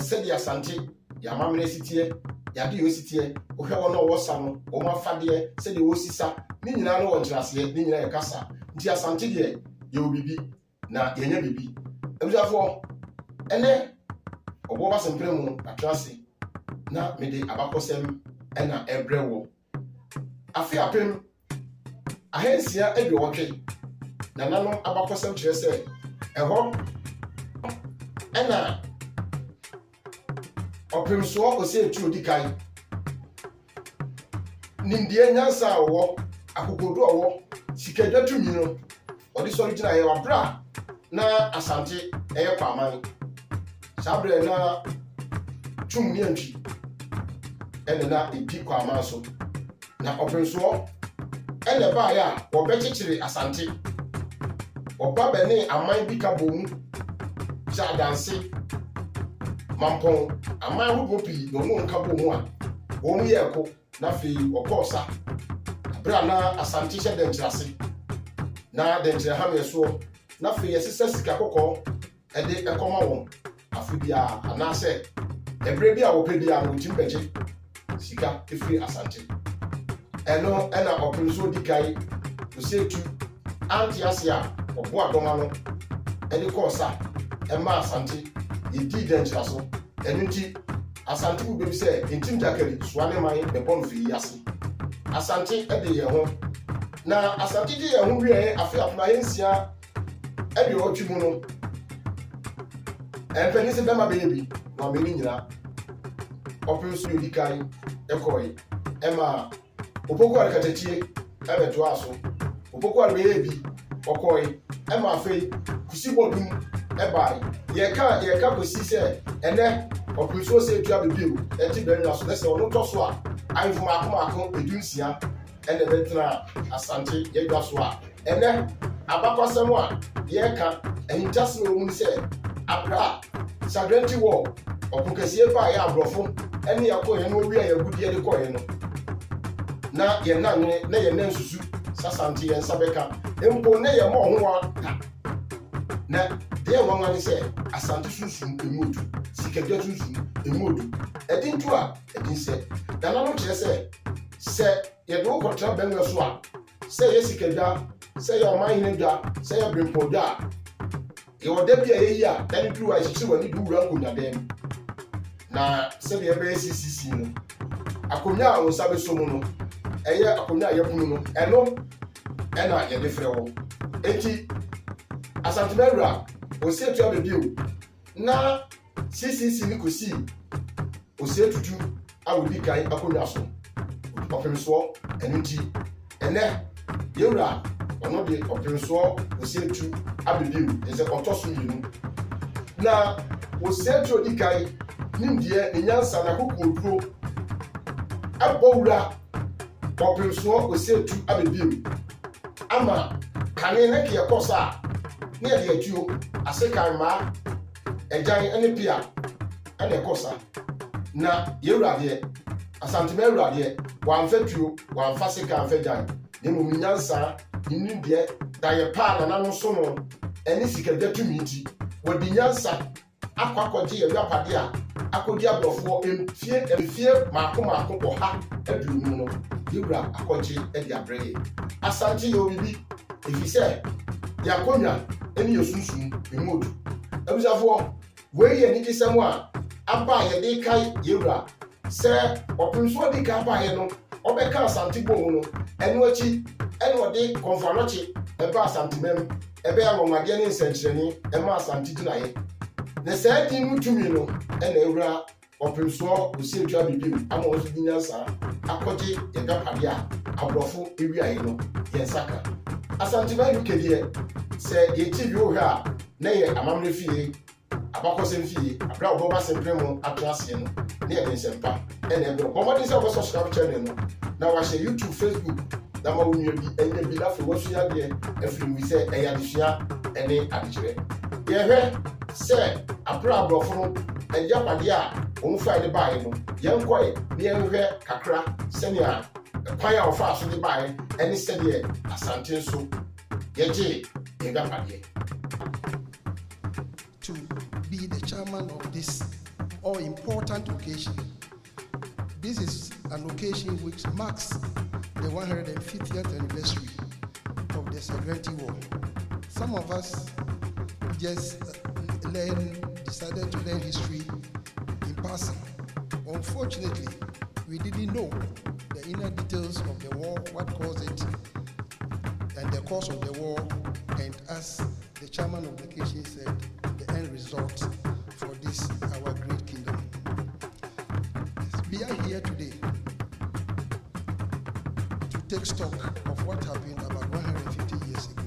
said the Asante, Yamamine City, Yadi City, Ohewana Wasano, Oma Fadie, said the Osisa, Nina no one just yet, Nina Casa, Tia Santi, you be na Yenya Bibi. And therefore, and then, Oba Sempremo, Atrasi, na Mede Abacosem, and a Ebrewo. I fear him. I hence here every okay. Nanano Abacosem Chese, a home, and Opim so say true dikai. Nindie nyansa wo akokodo wo sikaja tumi no. Odi so original ye wa bra na Asante eye kwaman. Sabre na tumni antwi. Ene na ebi kwaman so. Na opim so ene ba ya wo bechichire Asante. Oba bene aman bi ka bomu. Ja danse Mampon, a man who be no one couple one. One year co, nothing or cosa. Brana, Asante said them chassis. Now then, Hammer so, nothing as a Sessica and they a common one. Afibia, and I said, a baby I will pay the arm with Jim Betty. Sika, if free Asante. And no, and I open so decay to say to Auntie Asia or Bois Domano and the Corsa and Ma Asante. Indeed, then Chasso, and indeed, Asante will be said, in Tim Jackery, Swanny mine, the bond for Yassi. Asante at the year home. Now, Asante, who we are, I feel my Insia, and your Chimuno. And Penny Bama baby, no meaning that. Opus Udikai, Ekoi, Emma, Opoko Catati, Emma Tuaso, Opoko baby, Okoi, Emma Fay, Kusibodum. Eba ye ka ko si se ene opinso se tua be biu e ti be nwa so se ono to so a anfo akoma edunsia ene betra Asante ye dwa so a ene abakwasem a ye ka ehintase no mu se abra sagrenti wo opokasie ba ya abrofo ene ya ko ye no wi a ye gudie de ko ye no na ye na ne na ye na nsusu Asante ye nsabeka empo ne ye mo ho wa na there one say Asante sunsun emodu sikaja sunsun emodu edin to a edin say na no kire say ye do kontra benga so a say ye sikaja say your man hin dwa say your brimpo dwa e wo da bia ye yi a dan tru a hyehyɛ wani du wura nkonya dem na say ye be CCC no akonya a wo sabe so mu no eye akonya ye punu no eno ena ye de frɛ wo enti Asante Mera Ose to be biu na CCC ni kosi ose tutu awudi kai akonya so opemso enunti ene yewra ono de opemso ose tu abebiu eze otoso yinu na ose to di kai nimdie enyansa na kokoduro abowura opemso ose tu abebiu ama kane na ke yakosa ne de atuo asekan ma ejan ene pia ene kosa na yewrade Asante Mewrade wan fatuo wan faseka fajan ne mu nyansa ninde da ye pa na no so no ene sikada tumi nti wodi nyansa akwakoje ye yapade a akodi abrofo emfie maako oha adumu no yewra akoje e de abreye Asante yo bibi efise yakonya eni yosunsun emodu abusafo we ye ni kisem a aba ye de kai yewra se opinso de ka aba ye no obeka Asante bo no eno achi eno de konfanochi eba Asante mem ebe ya nwade ne nsenkyereni ema Asante dinaye ne se di mutumi no ena ewra opinso osi etwa bibim ama osu dinyansa akoje ye dapade a abrofo ewi aye no ye saka Asante man ukediye se ye TV o ha na ye amamre fie abakosem fie abra oboba sempremo atrase no na ye nsempa ene ebe bomodi se obo subscribe channel no na wa share YouTube Facebook na ma wonye bi enye bi na fe wosua de afrim wi se eya desua ene adikire ye hwe se abra abrofo no eja pade a won fa de bae no ye nkoye na ye hwe kakra senia kwaya ofa so de bae ene se de Asante so yeje yega pade to be the chairman of this or important occasion. This is an occasion which marks the 150th anniversary of the Segrenti War. Some of us just decided to learn history in passing. Unfortunately, we didn't know the inner details of the war, what caused it, and the cause of the war, and as the chairman of the occasion said, the end result for this, our great kingdom. We are here today to take stock of what happened about 150 years ago.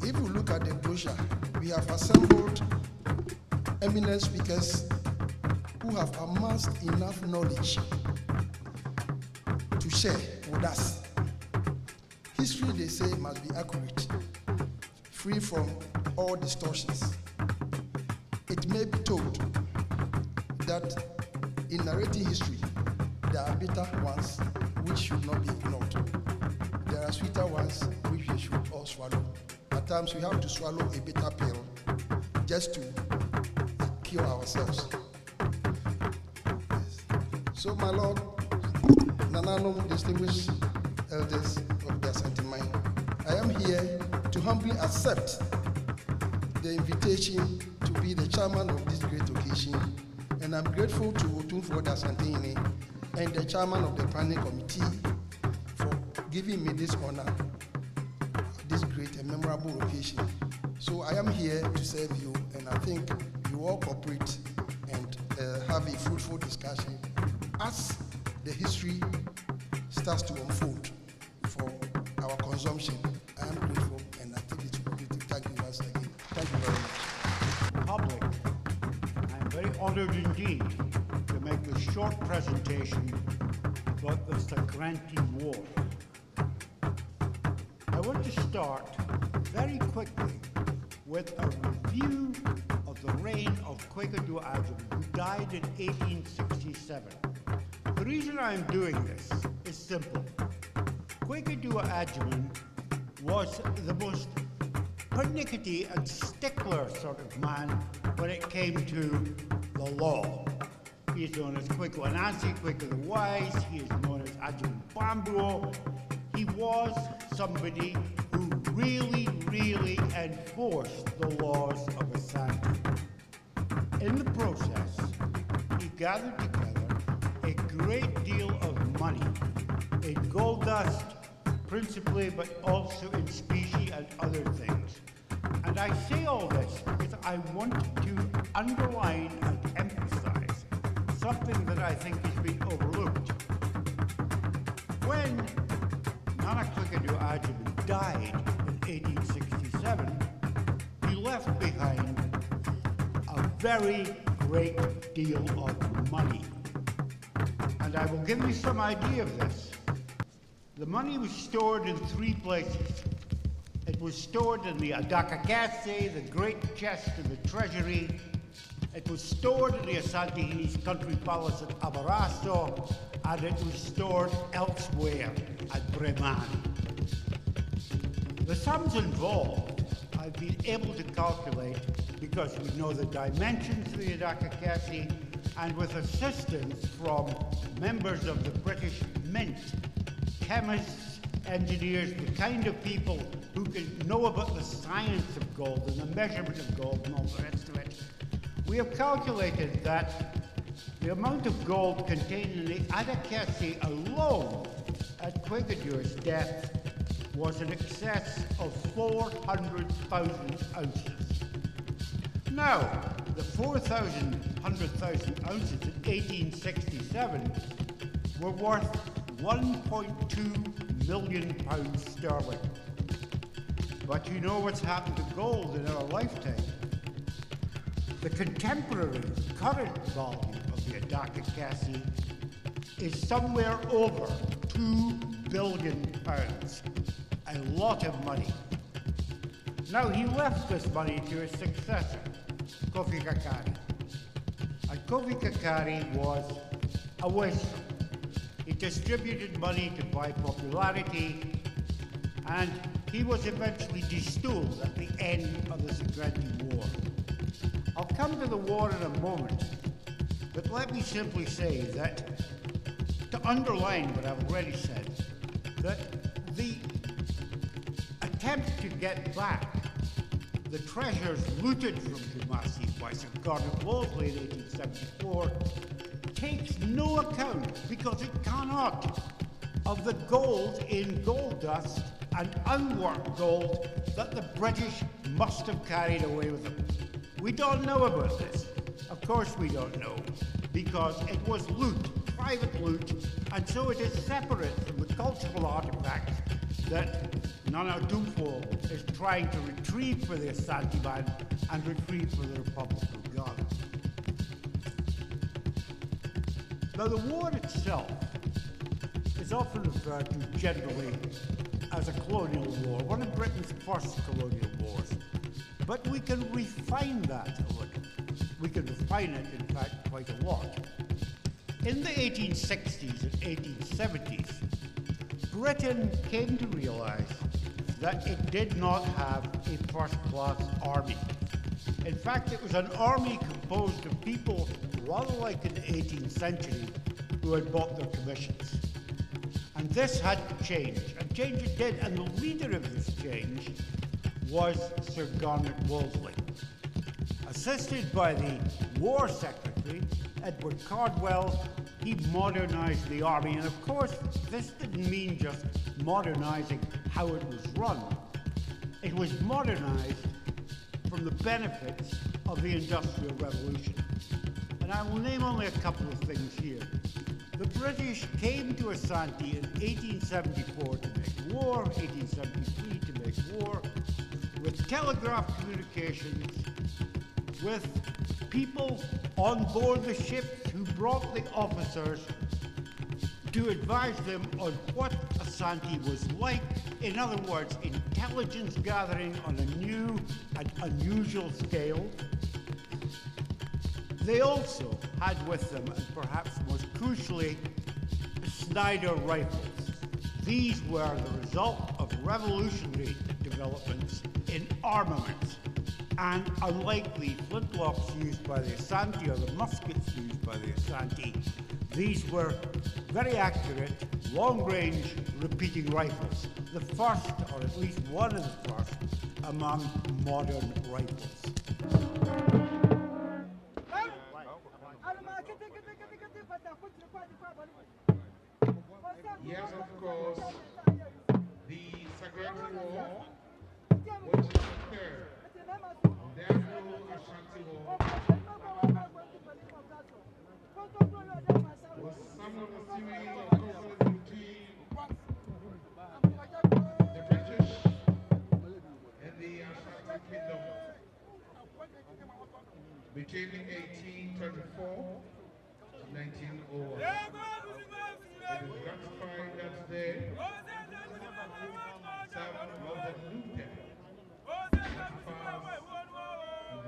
If you look at the brochure, we have assembled eminent speakers who have amassed enough knowledge to share with us. History, they say, must be accurate, free from all distortions. It may be told that in narrating history, there are bitter ones which should not be ignored. There are sweeter ones which we should all swallow. At times we have to swallow a bitter pill just to cure ourselves. So, my Lord, Nanano, distinguished elders of the Ashantiman, I am here to humbly accept the invitation to be the chairman of this great occasion, and I'm grateful to Otumfuo Asantehene and the chairman of the planning committee for giving me this honor, this great and memorable occasion. So I am here to serve you, and I think you all cooperate and have a fruitful discussion as the history starts to unfold for our consumption. I am grateful, and I take this opportunity to thank you once again. Thank you very much. Public, I am very honored indeed to make a short presentation about the Segrenti War. I want to start very quickly with a review of the reign of Kwekadu Agyeman, who died in 1867. The reason I'm doing this is simple. Kwekadu Agyeman was the most pernickety and stickler sort of man when it came to the law. He is known as Kwaku Anansi, Kwaku the Wise. He is known as Agyeman Bambuo. He was somebody who really enforced the laws of Ashanti. In the process, he gathered together a great deal of money in gold dust, principally, but also in specie and other things. And I say all this because I want to underline and emphasize something that I think has been overlooked. When Nana Kwekadu Agyeman died in 1867, he left behind a very great deal of money. And I will give you some idea of this. The money was stored in three places. It was stored in the Adakakase, the great chest in the treasury. It was stored in the Asantehene's country palace at Abarasto, and it was stored elsewhere at Breman. The sums involved I've been able to calculate because we know the dimensions of the Adakakase, and with assistance from members of the British Mint, chemists, engineers, the kind of people who can know about the science of gold and the measurement of gold and all the rest of it. We have calculated that the amount of gold contained in the Adakakase alone at Kwekadu's death was in excess of 400,000 ounces. Now, the 100,000 ounces in 1867 were worth £1.2 million sterling. But you know what's happened to gold in our lifetime. The contemporary current value of the Adakakase is somewhere over £2 billion. A lot of money. Now he left this money to his successor, Kofi Kakari. And Kofi Kakari was a wastrel. He distributed money to buy popularity, and he was eventually destooled at the end of the Segrenti War. I'll come to the war in a moment, but let me simply say that, to underline what I've already said, that the attempt to get back the treasures looted from Kumasi by Sir Garnet Wolseley in 1874 takes no account, because it cannot, of the gold in gold dust and unworked gold that the British must have carried away with them. We don't know about this. Of course we don't know, because it was loot, private loot, and so it is separate from the cultural artifacts that Nana Dufo is trying to retrieve for the Ashantiman and retrieve for the Republic of Ghana. Now, the war itself is often referred to generally as a colonial war, one of Britain's first colonial wars. But we can refine that a little. We can refine it, in fact, quite a lot. In the 1860s and 1870s, Britain came to realize that it did not have a first-class army. In fact, it was an army composed of people rather like in the 18th century who had bought their commissions. And this had to change, and change it did, and the leader of this change was Sir Garnet Wolseley. Assisted by the War Secretary, Edward Cardwell, he modernized the army, and of course, this didn't mean just modernizing how it was run. It was modernized from the benefits of the Industrial Revolution. And I will name only a couple of things here. The British came to Ashanti in 1874 to make war, 1873 to make war, with telegraph communications, with people on board the ships who brought the officers to advise them on what Ashanti was like. In other words, intelligence gathering on a new and unusual scale. They also had with them, and perhaps most crucially, Snider rifles. These were the result of revolutionary developments in armaments. And unlike the flintlocks used by the Ashanti or the muskets used by the Ashanti, these were very accurate, long-range repeating rifles. The first, or at least one of the first, among modern rifles. Yes, of course, the Secretary War, which is the third, the Ashanti War, was some of the series of conflicts between the British and the Ashanti Kingdom between 1834 to 1901. It is ratified that day some of the looted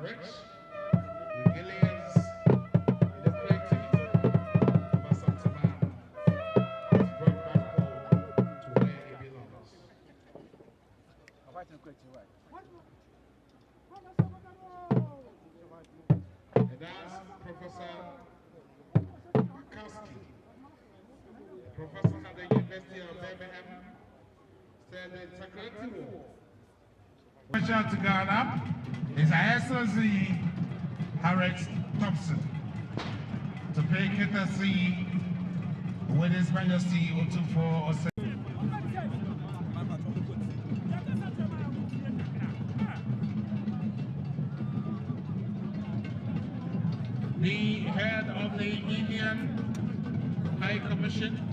rich regalians, the creativity of Ashantiman is brought back home to where it belongs. And as Professor Makowski, professor at the University of Birmingham, said the Secretary War. Special to Ghana is Her Excellency Harriet Thompson to pay courtesy with His Majesty Otufo Ose. The head of the Indian High Commission,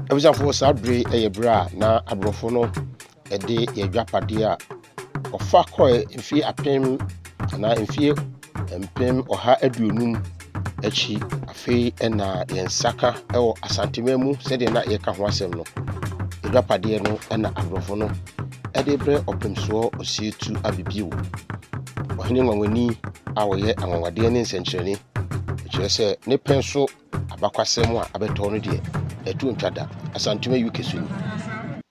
abusuafo saa bere ɛyɛ bere a na aborɔfo no ɛde yɛdwapade a ɔfa kɔɛ mfie apem anaa mfie mpem ɔha aduonum akyi afei ɛna yɛnsaka ɛwɔ Ashantiman mu sɛdeɛ na yɛka ho asɛm no yɛdwapadeɛ no ɛna aborɔfo no ɛde brɛ ɔpemsoɔ osietu abibio ɔhene nwanwani a wɔyɛ anwanwadeɛ ne nsɛnkyerɛnne kyerɛ sɛ ne pɛn so abakwasɛm a abɛtɔ no deɛ ɛtu ntwada Ashantiman UK so ni